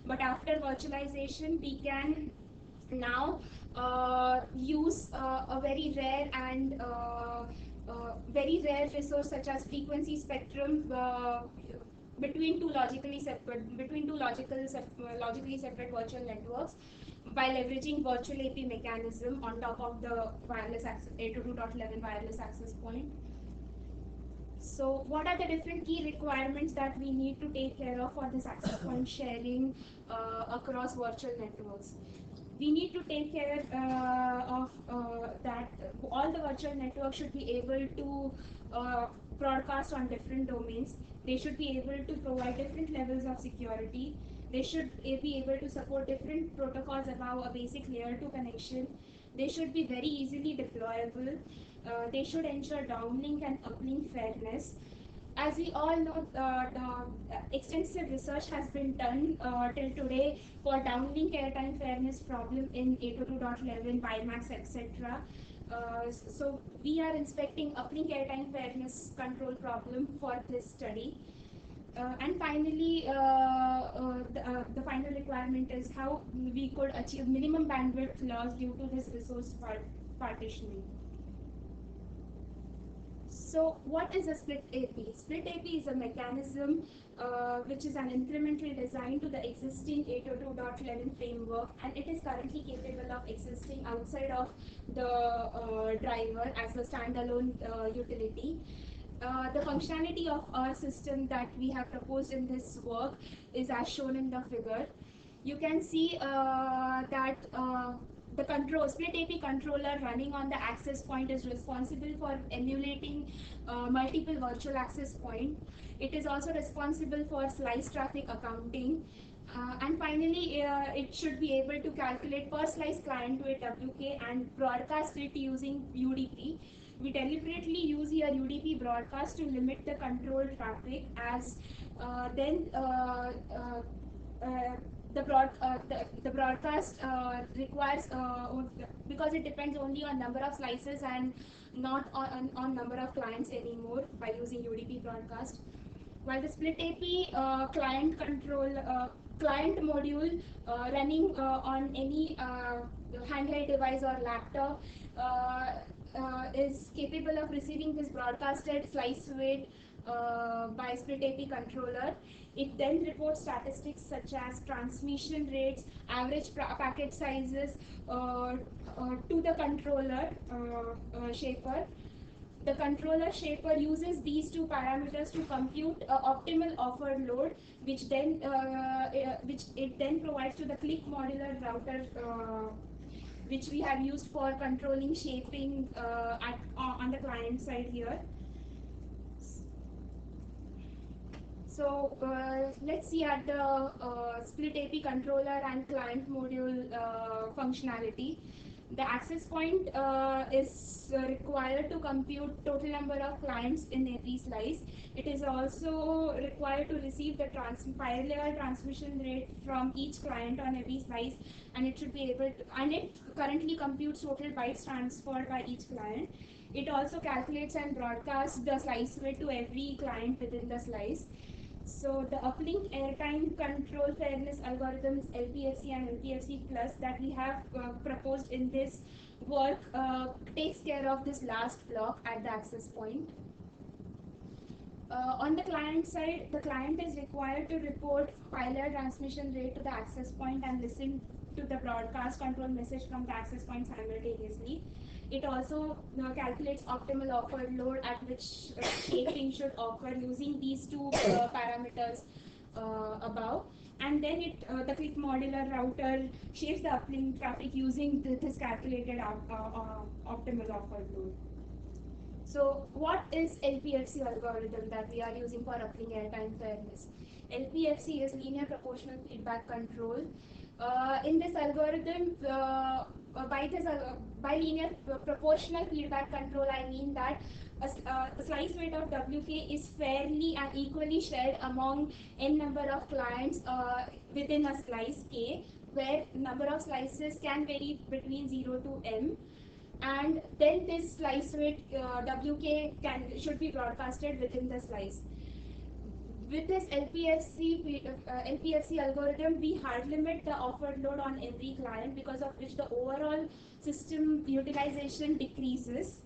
But after virtualization, we can now use a very rare resource such as frequency spectrum between two logically separate virtual networks by leveraging virtual AP mechanism on top of the wireless access 802.11 wireless access point. So what are the different key requirements that we need to take care of for this access point sharing across virtual networks? We need to take care of that all the virtual networks should be able to broadcast on different domains. They should be able to provide different levels of security. They should be able to support different protocols above a basic layer 2 connection. They should be very easily deployable. They should ensure downlink and uplink fairness. As we all know, extensive research has been done till today for downlink airtime fairness problem in 802.11, WiMAX, etc. So we are inspecting uplink airtime fairness control problem for this study. And finally, the final requirement is how we could achieve minimum bandwidth loss due to this resource partitioning. So what is a split AP? Split AP is a mechanism which is an incremental design to the existing 802.11 framework, and it is currently capable of existing outside of the driver as a standalone utility. The functionality of our system that we have proposed in this work is as shown in the figure. You can see that the split AP controller running on the access point is responsible for emulating multiple virtual access point. It is also responsible for slice traffic accounting. And finally, it should be able to calculate per slice client to a WK and broadcast it using UDP. We deliberately use here UDP broadcast to limit the control traffic, as then the broadcast requires because it depends only on number of slices and not on number of clients anymore by using UDP broadcast. While the split AP client module running on any handheld device or laptop is capable of receiving this broadcasted slice weight by split AP controller. It then reports statistics such as transmission rates, average packet sizes to the controller shaper. The controller shaper uses these two parameters to compute optimal offered load, which it then provides to the click modular router, which we have used for controlling shaping on the client side here. So let's see at the split AP controller and client module functionality. The access point is required to compute total number of clients in every slice. It is also required to receive the parallel transmission rate from each client on every slice, and it should be able to, and it currently computes total bytes transferred by each client. It also calculates and broadcasts the slice weight to every client within the slice. So the uplink airtime control fairness algorithms LPFC and LPFC plus that we have proposed in this work takes care of this last block at the access point. On the client side, the client is required to report parallel transmission rate to the access point and listen to the broadcast control message from the access point simultaneously. It also calculates optimal offered load at which shaping should occur using these two parameters above. And then the click modular router shapes the uplink traffic using this calculated optimal offered load. So what is LPFC algorithm that we are using for uplink airtime fairness? LPFC is linear proportional feedback control. In this algorithm, by linear proportional feedback control, I mean that a slice weight of WK is fairly and equally shared among n number of clients within a slice K, where number of slices can vary between 0 to m. And then this slice weight WK should be broadcasted within the slice. With this LPFC algorithm, we hard limit the offered load on every client, because of which the overall system utilization decreases.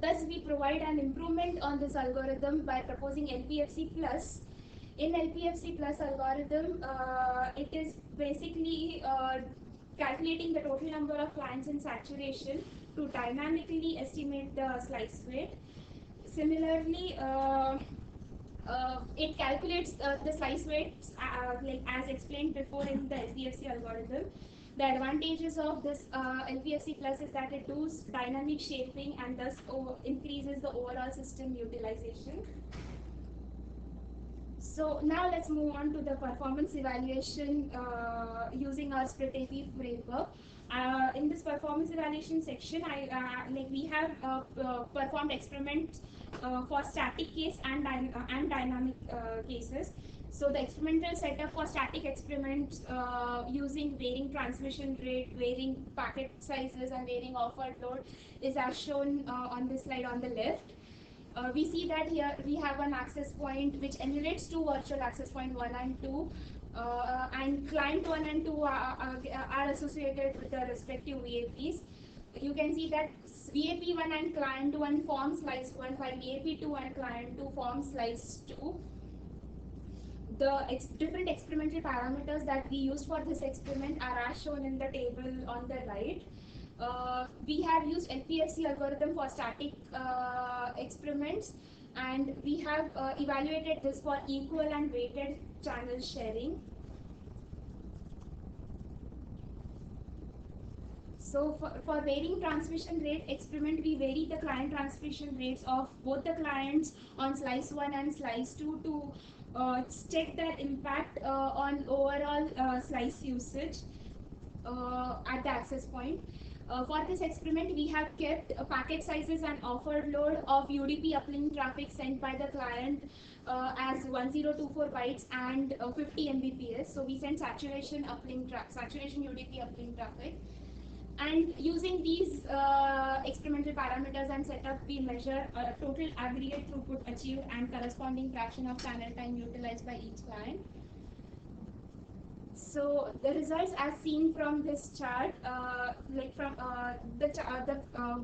Thus, we provide an improvement on this algorithm by proposing LPFC plus. In LPFC plus algorithm, it is basically calculating the total number of clients in saturation to dynamically estimate the slice weight. Similarly, it calculates the slice weights like as explained before in the LPFC algorithm. The advantages of this LPFC plus is that it does dynamic shaping and thus increases the overall system utilization. So now let's move on to the performance evaluation using our split AP framework. In this performance evaluation section, we have performed experiments for static case and dynamic cases. So the experimental setup for static experiments using varying transmission rate, varying packet sizes, and varying offered load is as shown on this slide on the left. We see that here we have an access point which emulates two virtual access point 1 and 2, and client 1 and 2 are associated with the respective VAPs. You can see that VAP1 and client 1 form slice 1, while VAP2 and client 2 form slice 2. The different experimental parameters that we used for this experiment are as shown in the table on the right. We have used LPFC algorithm for static experiments, and we have evaluated this for equal and weighted channel sharing. So for varying transmission rate experiment, we vary the client transmission rates of both the clients on slice 1 and slice 2 to check their impact on overall slice usage at the access point. For this experiment, we have kept packet sizes and offered load of UDP uplink traffic sent by the client as 1024 bytes and 50 Mbps. So we send saturation UDP uplink traffic. And using these experimental parameters and setup, we measure total aggregate throughput achieved and corresponding fraction of channel time utilized by each client. So the results as seen from this chart, the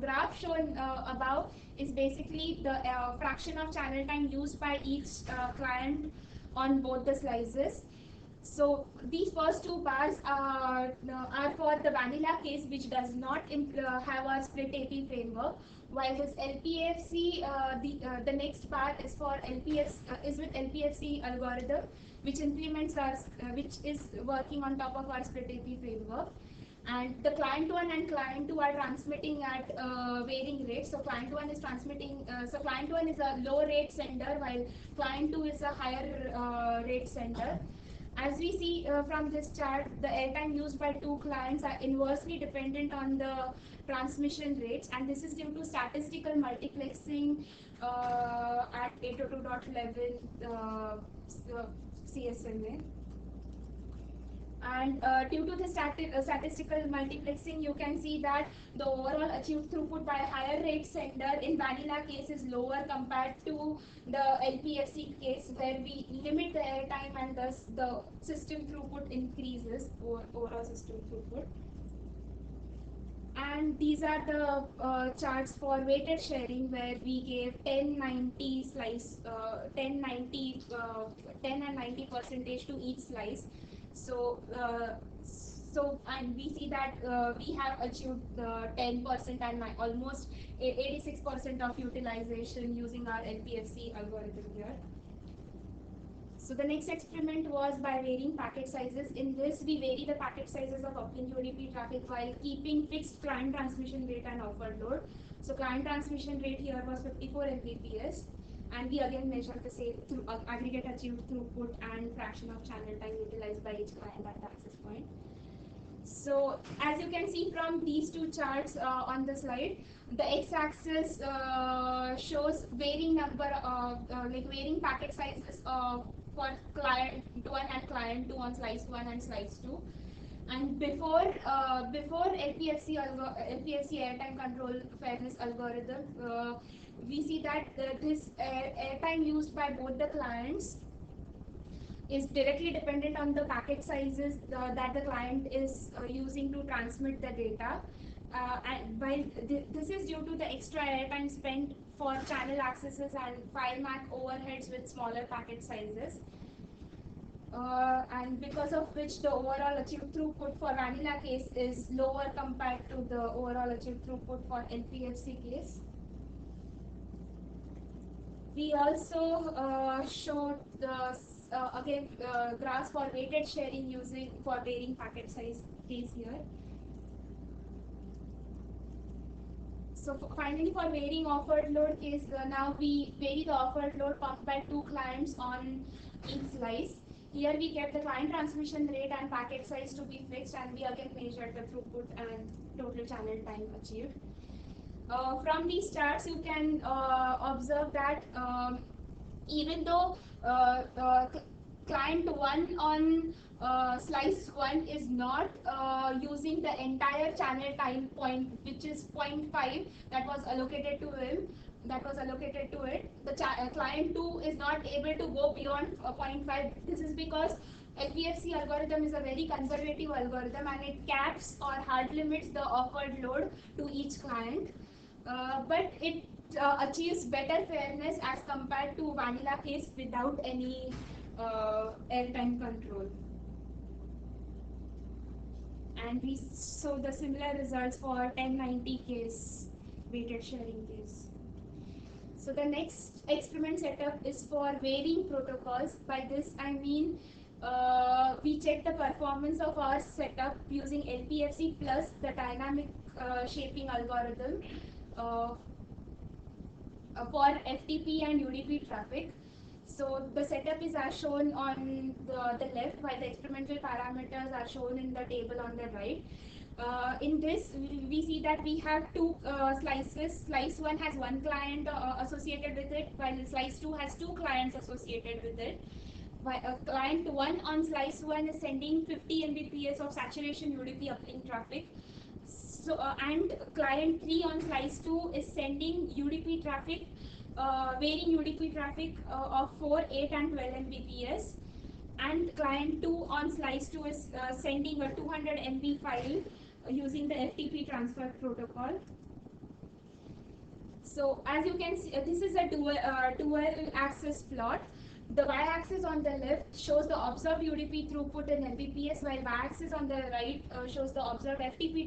graph shown above is basically the fraction of channel time used by each client on both the slices. So these first two bars are for the vanilla case, which does not have a split AP framework, while this LPFC, the next bar is for is with LPFC algorithm, which implements which is working on top of our split AP framework. And the client 1 and client 2 are transmitting at varying rates. So client 1 is transmitting, so client 1 is a low rate sender, while client 2 is a higher rate sender. As we see from this chart, the airtime used by two clients are inversely dependent on the transmission rates, and this is due to statistical multiplexing at 802.11 CSMA. And due to the statistical multiplexing, you can see that the overall achieved throughput by higher rate sender in vanilla case is lower compared to the LPFC case, where we limit the airtime and thus the system throughput increases, overall system throughput. And these are the charts for weighted sharing, where we gave 10, 90 slice, 10, 90, 10 and 90 percentage to each slice. So, and we see that we have achieved 10% and almost 86% of utilization using our LPFC algorithm here. So the next experiment was by varying packet sizes. In this, we vary the packet sizes of uplink UDP traffic while keeping fixed client transmission rate and offered load. So client transmission rate here was 54 Mbps. And we again measure the same aggregate achieved throughput and fraction of channel time utilized by each client at the access point. So as you can see from these two charts on the slide, the x-axis shows varying number of varying packet sizes for client 1 and client 2 on slice 1 and slice 2. And before LPFC airtime control fairness algorithm, we see that this airtime used by both the clients is directly dependent on the packet sizes that the client is using to transmit the data. And while this is due to the extra airtime spent for channel accesses and file MAC overheads with smaller packet sizes. And because of which the overall achieved throughput for vanilla case is lower compared to the overall achieved throughput for LPFC case. We also showed the graphs for weighted sharing using for varying packet size case here. So finally, for varying offered load case, now we vary the offered load pumped by two clients on each slice. Here we kept the client transmission rate and packet size to be fixed, and we again measured the throughput and total channel time achieved. From these charts, you can observe that even though client 1 on slice 1 is not using the entire channel time point, which is 0.5 that was allocated to him, the client 2 is not able to go beyond 0.5. This is because LPFC algorithm is a very conservative algorithm and it caps or hard limits the offered load to each client. But it achieves better fairness as compared to vanilla case without any airtime control. And we saw the similar results for 1090 case, weighted sharing case. So the next experiment setup is for varying protocols. By this I mean we check the performance of our setup using LPFC plus the dynamic shaping algorithm for FTP and UDP traffic. So the setup is as shown on the left, while the experimental parameters are shown in the table on the right. In this, we see that we have two slices. Slice 1 has one client associated with it, while slice 2 has two clients associated with it. Client 1 on slice 1 is sending 50 Mbps of saturation UDP uplink traffic. So, and client 3 on slice 2 is sending UDP traffic, varying UDP traffic of 4, 8 and 12 Mbps. And client 2 on slice 2 is sending a 200 MB file using the FTP transfer protocol. So as you can see, this is a dual axis plot. The y-axis on the left shows the observed UDP throughput in Mbps, while y-axis on the right shows the observed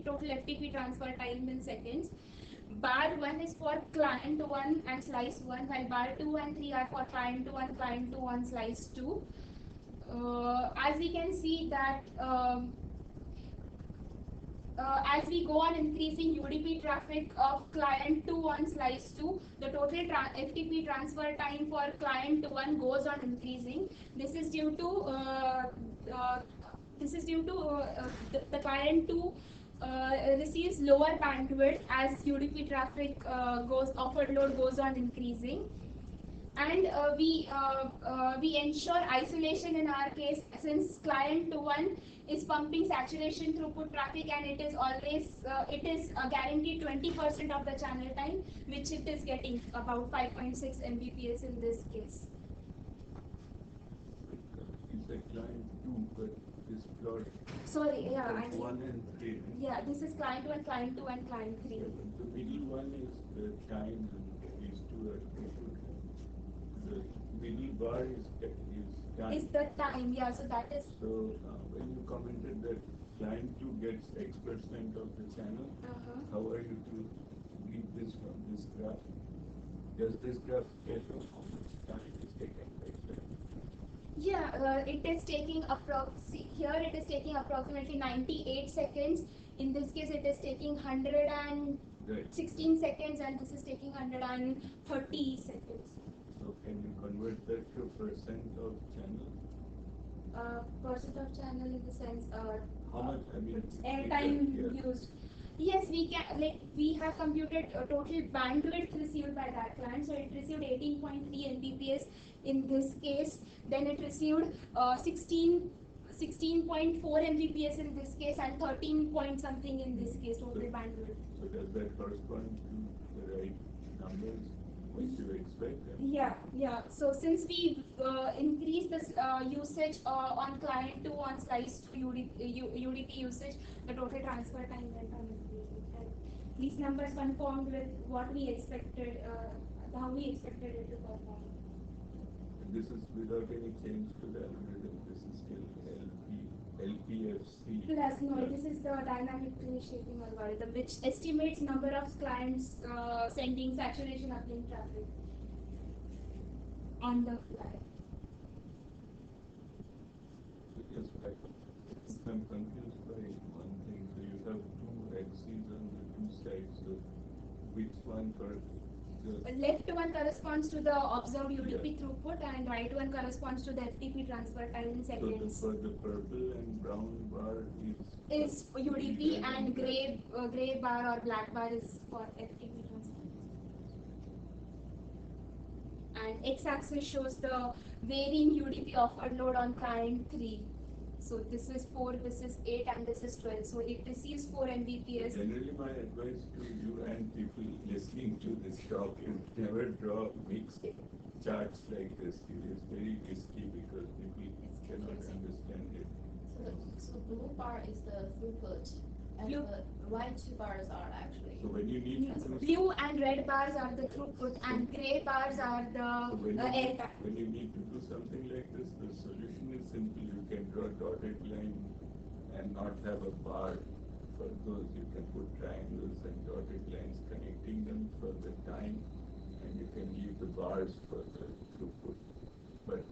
total FTP transfer time in seconds. Bar 1 is for client 1 and slice 1, while bar 2 and 3 are for client 2 and client 2 on slice 2. As we can see that as we go on increasing UDP traffic of client 2 on slice 2, the total FTP transfer time for client 1 goes on increasing. This is due to the client 2 receives lower bandwidth as UDP traffic offered load goes on increasing. And we ensure isolation in our case, since client 1 is pumping saturation throughput traffic, and it is always guaranteed 20% of the channel time, which it is getting about 5.6 Mbps in this case. It's a client 2, but this plot. Sorry, yeah, 1 and 3. Yeah, this is client 1, client 2, and client 3. The middle one is the time, and these two are input. The middle bar is time. Is the time, yeah, so that is. So when you commented that client 2 gets X% of the channel, how are you to read this from this graph? Does this graph tell you how much time is taken by client? Yeah, it is taking here it is taking approximately 98 seconds. In this case, it is taking 116 seconds, and this is taking 130 seconds. So can you convert that to percent of channel? Percent of channel in the sense how much? I mean, airtime used. Yes, we can. Like, we have computed total bandwidth received by that client. So it received 18.3 Mbps in this case. Then it received 16.4 Mbps in this case, and 13 point something in this case total bandwidth. So does that correspond to the right numbers? which you expect. Yeah. So since we increase this usage on client 2 on slice 2 UDP usage, the total transfer time went on increasing. And these numbers conformed with what we expected, how we expected it to perform. This is without any change to the algorithm. This is still LPFC. Plus, no, this is the dynamic shaping algorithm, which estimates number of clients sending saturation uplink traffic on the fly. Yes, I'm confused by one thing. So you have two axes on the two sides. So which one for the Left one corresponds to the observed UDP throughput, and right one corresponds to the FTP transfer time in seconds. So the purple and brown bar is UDP, and gray bar or black bar is for FTP transfer. And x-axis shows the varying UDP offered load on client 3. So this is 4, this is 8, and this is 12. So it receives 4 Mbps. Generally, my advice to you and people listening to this talk is never draw mixed charts like this. It is very risky because people cannot understand it. So blue bar is the throughput, and the white two bars are actually. So when you need to blue and red bars are the throughput, and gray bars are the airtime. When you need to do something like this, the solution is simple. You can draw a dotted line and not have a bar. For those, you can put triangles and dotted lines connecting them for the time, and you can leave the bars for the throughput. But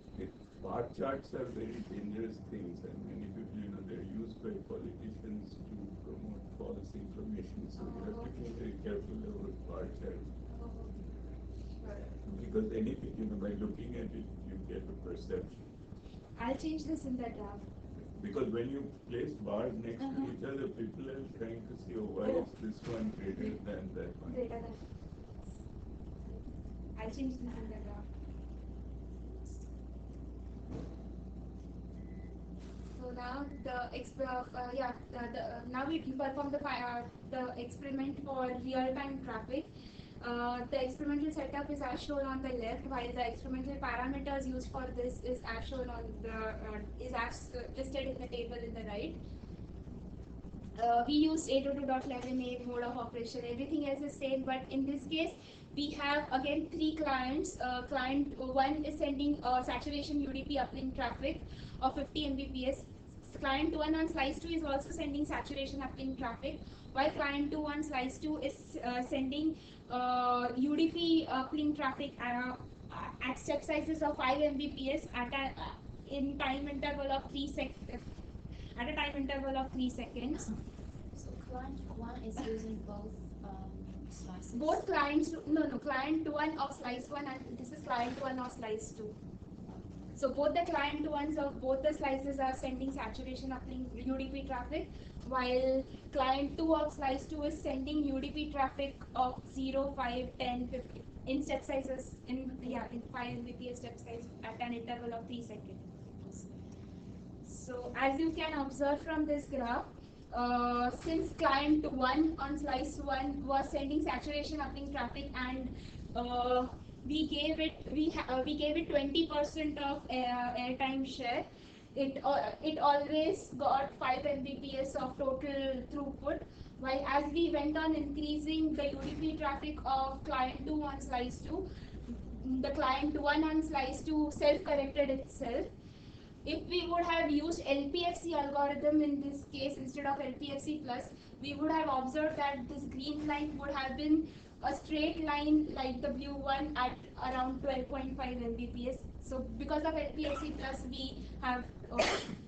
bar charts are very dangerous things, and many people, they're used by politicians to promote false information. So you have to be very careful about bar charts. Because anything, by looking at it, you get a perception. I'll change this in the draft. Because when you place bars next to each other, people are trying to see, why is this one greater than that one? Greater than. I'll change this in the draft. So now now we perform the experiment for real-time traffic. The experimental setup is as shown on the left, while the experimental parameters used for this is as shown on the listed in the table in the right. We used 802.11a mode of operation. Everything else is same, but in this case, we have again 3 clients. Client 1 is sending saturation UDP uplink traffic of 50 Mbps. Client 1 on slice 2 is also sending saturation uplink traffic, while client 2 on slice 2 is sending UDP uplink traffic at step sizes of 5 Mbps in time interval of 3 seconds. At a time interval of 3 seconds. So client 1 is using both slices? Both clients, client 1 of slice 1 and this is client 1 of slice 2. So both the client 1s of both the slices are sending saturation uplink UDP traffic, while client 2 of slice 2 is sending UDP traffic of 0, 5, 10, 50 in step sizes, in 5 Mbps step size at an interval of 3 seconds. So as you can observe from this graph, since client 1 on slice 1 was sending saturation uplink traffic and we gave it 20% of airtime share, it always got 5 Mbps of total throughput. While as we went on increasing the UDP traffic of client 2 on slice 2, the client 1 on slice 2 self-corrected itself. If we would have used LPFC algorithm in this case instead of LPFC plus, we would have observed that this green line would have been a straight line like the blue one at around 12.5 Mbps. So because of LPFC plus, we have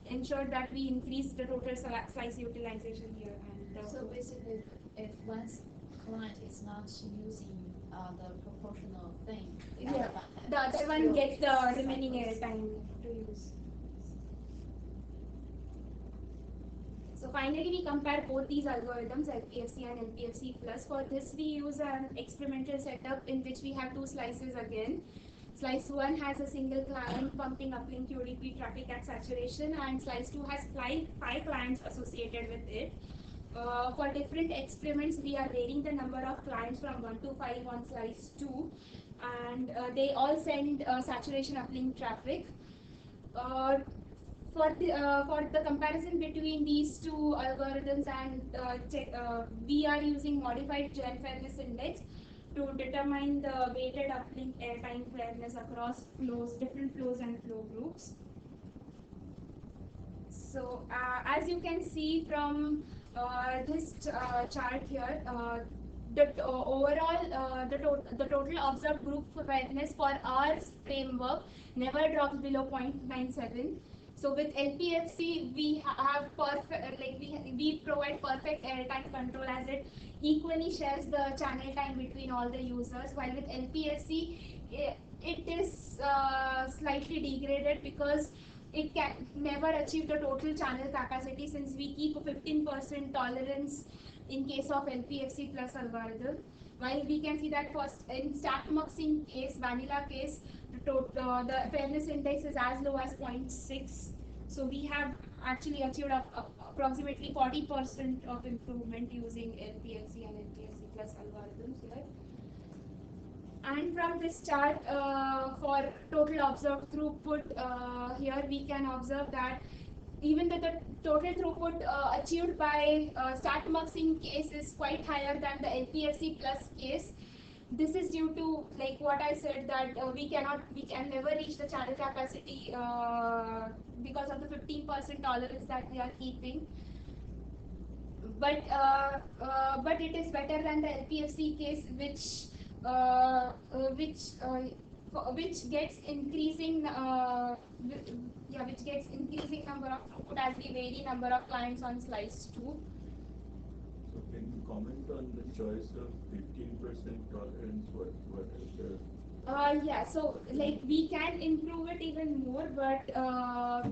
ensured that we increase the total slice utilization here. And so basically, if one client is not using the proportional thing, the other one gets the remaining airtime to use. So finally, we compare both these algorithms, LPFC and LPFC plus. For this, we use an experimental setup in which we have 2 slices again. Slice 1 has a single client pumping uplink UDP traffic at saturation, and slice 2 has 5 clients associated with it. For different experiments, we are varying the number of clients from 1 to 5 on slice 2, and they all send saturation uplink traffic. Uh, for the comparison between these two algorithms and we are using modified gen fairness index to determine the weighted uplink airtime fairness across different flows and flow groups. So as you can see from this chart here, the total observed group fairness for our framework never drops below 0.97. So with LPFC, we have perfect, like we provide perfect airtime control as it equally shares the channel time between all the users. While with LPFC, it is slightly degraded because it can never achieve the total channel capacity since we keep a 15% tolerance in case of LPFC plus algorithm. While we can see that first in stack muxing case, vanilla case, the fairness index is as low as 0.6. So we have actually achieved approximately 40% of improvement using LPFC and LPFC plus algorithms here. And from this chart, for total observed throughput, here we can observe that even though the total throughput achieved by stack muxing case is quite higher than the LPFC plus case, this is due to like what I said that we can never reach the channel capacity because of the 15% tolerance that we are keeping. But it is better than the LPFC case, which gets increasing which gets increasing number of throughput as we vary number of clients on slice 2. So can you comment on the choice of 15% tolerance? What is the Yeah, so like we can improve it even more, but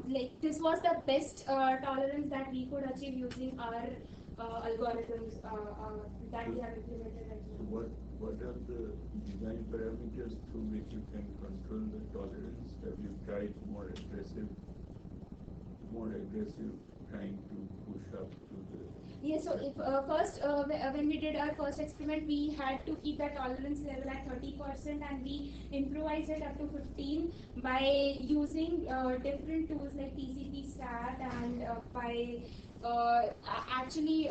like this was the best tolerance that we could achieve using our algorithms that we have implemented right So now. what are the design parameters through which you can control the tolerance? Have you tried more aggressive trying to push up to the Yes, so if first when we did our first experiment, we had to keep the tolerance level at 30%, and we improvised it up to 15 by using different tools like TCP stat and by actually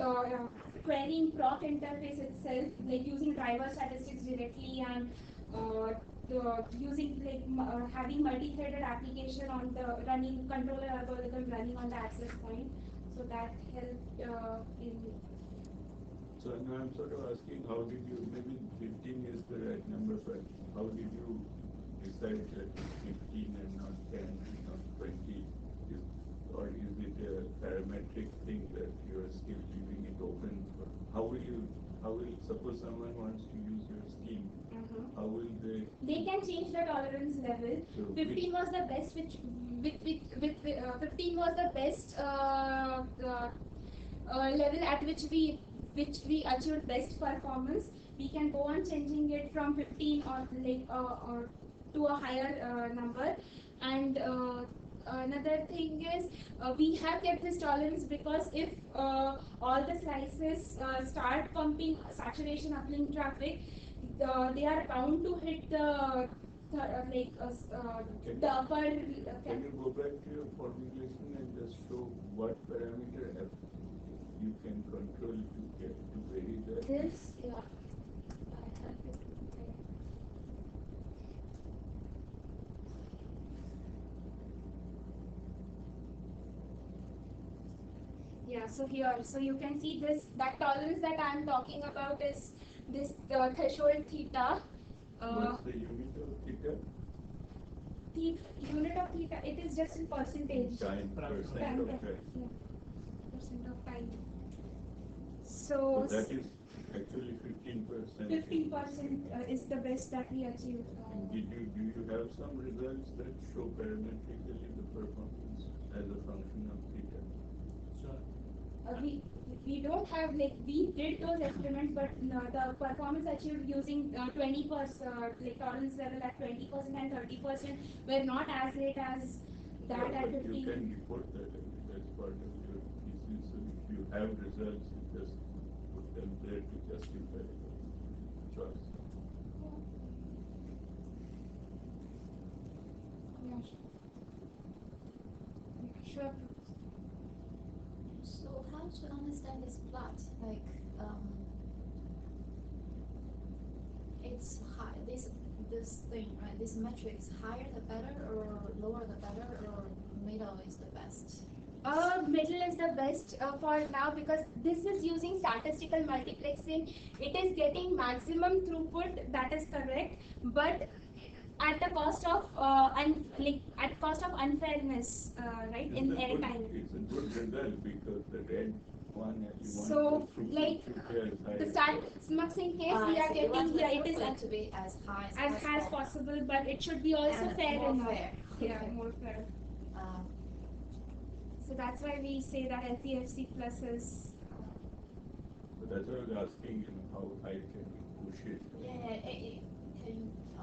querying proc interface itself, like using driver statistics directly and using like having multi-threaded application on the running controller algorithm running on the access point. So that helped in. So now I'm sort of asking, how did you, maybe 15 is the right number, but how did you decide that 15 and not 10 and not 20? Or is it a parametric thing that you are still leaving it open? How will suppose someone wants to use your scheme, how will they? They can change the tolerance level. So 15 was the best, with 15 was the best level at which we achieved best performance. We can go on changing it from 15 or to a higher number. And another thing is we have kept this tolerance because if all the slices start pumping saturation uplink traffic, they are bound to hit the the upper. Can you go back to your formulation and just show what parameter you can control to get to vary that? This, yeah. I have it there. Yeah, so here, so you can see that tolerance that I am talking about is this threshold theta. What's the unit of theta? The unit of theta, it is just in percentage. Time, percent of time. Yeah, percent of time. So So that is actually 15%. 15% is the best that we achieved. And do you have some results that show parametrically the performance as a function of theta? We don't have, like, we did those experiments, but the performance achieved using 20% like tolerance level at 20% and 30% were not as great as that Yeah, at but 15. you can report that. I mean, that's part of your thesis. So if you have results, you just put them there to justify the choice. Sure. So how to understand this plot? Like, it's high. This thing, right? This matrix, higher the better, or lower the better, or middle is the best. Middle is the best for now because this is using statistical multiplexing. It is getting maximum throughput. That is correct, but at the cost of at cost of unfairness, right? In airtime. It's a good result because the red one as you So, want the throughput like, should be as high The as start maxing case we So are you getting want the here. It is throughput to be as high as high as possible, but it should be also and fair more enough. fair. Yeah, Okay. more fair. Um, So that's why we say that LPFC plus is. So that's why I was asking, how high can we push it?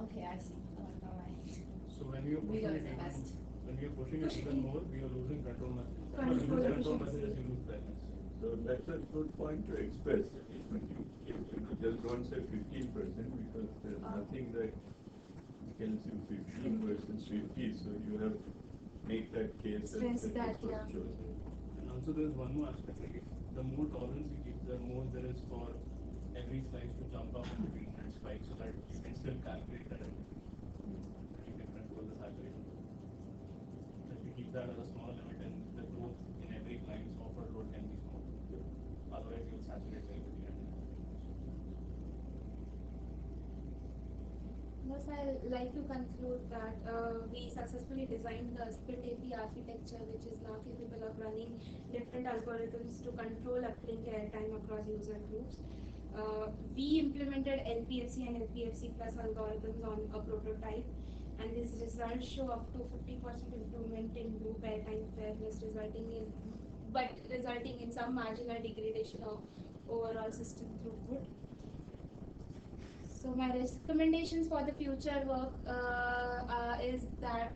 okay, I see. All right. So when you're Middle pushing is it the best. even, when you're pushing it even more, we are losing control messages. Control When you lose control efficiency. messages, you lose fairness. So that's a good point to express. When you just don't say 15% because there's nothing that tells you 15% 50. So you have to make that case Stress that that, this was yeah. chosen. And also there's one more aspect, like the more tolerance you keep, the more there is for every slice to jump up in between and spike so that you can still calculate that and you can control the saturation. So if you keep that at a small limit, then the growth in every client's offered load can be small. Otherwise you'll saturate very quickly. Thus, I like to conclude that we successfully designed the split AP architecture, which is now capable of running different algorithms to control uplink airtime across user groups. We implemented LPFC and LPFC plus algorithms on a prototype, and these results show up to 50% improvement in group airtime fairness, resulting in some marginal degradation of overall system throughput. So my recommendations for the future work is that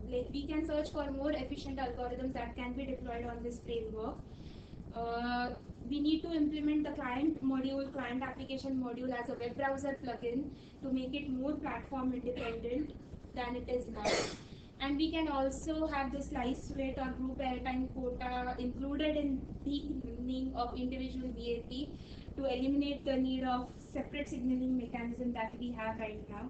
we can search for more efficient algorithms that can be deployed on this framework. We need to implement the client application module as a web browser plugin to make it more platform independent than it is now. And we can also have the slice rate or group airtime quota included in the evening of individual BAP to eliminate the need of separate signaling mechanism that we have right now.